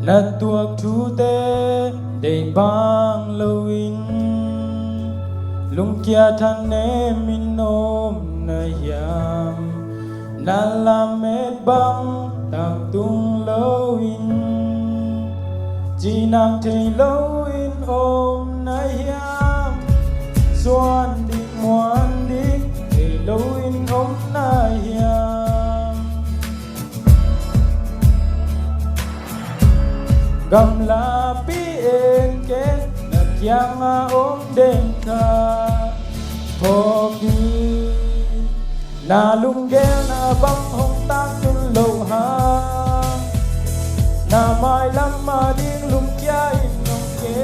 na tuak thu te dei bang lowin lung kia than ne min om na yam na la met bang tang tung lowin chỉ nang thei lowin om na yam xuan đi ngoan đi thei lowin om na yam gam la pi en ken na kyang a om den ka hoki na lung gel na bang hong tang tul lo ha na mai lam ma ding lung kia in nong ke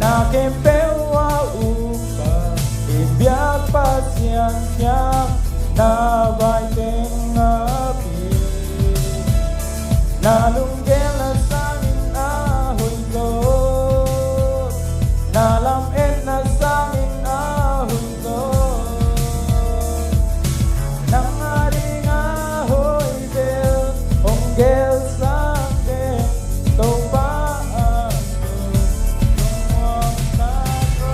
na kem pe wa u pa e bia pa sian kya na vai teng a pi na lung gel na sang in a hoi go na lam en na sang in a hoi go nang a ding a hoi bel ong gel sang de to ba a lung na ko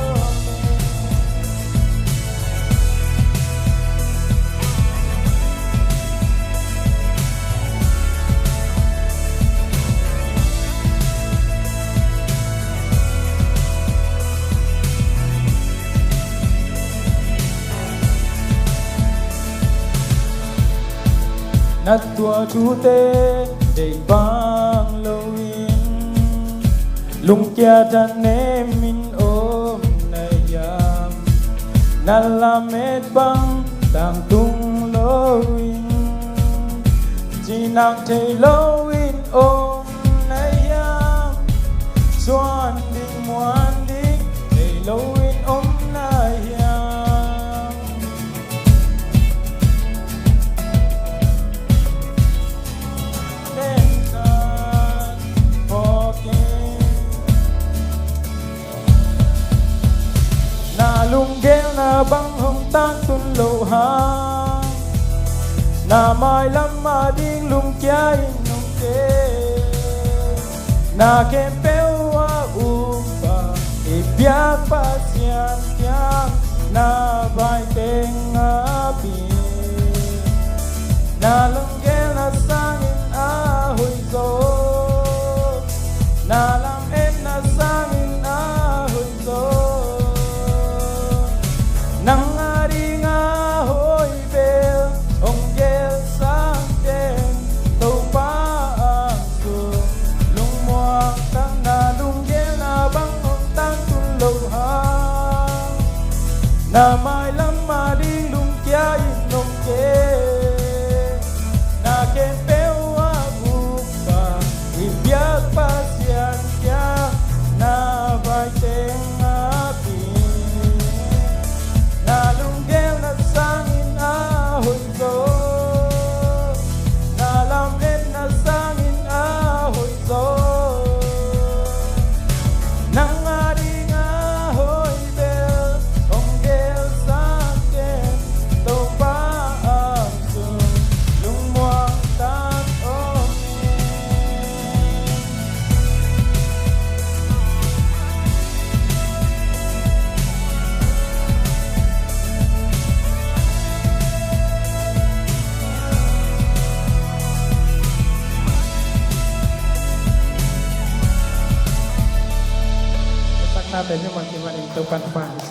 na tua thu te dei bang lowin lung kia than ne min om na yam na la met bang tang tung lowin chỉ nang thei lowin om na yam xuan ding muan ding thei lowin om na yam na lung gel na bang hong tang tul lo ha na mai lam ma ding lung kia in nong ke na kem pe wa u pa e bia pa sian kya na vai teng a pi na lung gel na sang in a hoi go na lam en na sang in a hoi go nang a ding a hoi bel ong gel sang den to pa ang su lung muang tang na lung gel na bang ong tang tul lo ha na mai lam ma ding lung kia in nong ke na kem pe wa bu pa i biak pa sian kya na vai teng a pi na lung gel na sang in a hoi go na lam en na sang in a hoi go nang a ding a hoi bel ong gel sang ken to pa ang su lung muang tan om natin yung mga iba ng Tupan fans.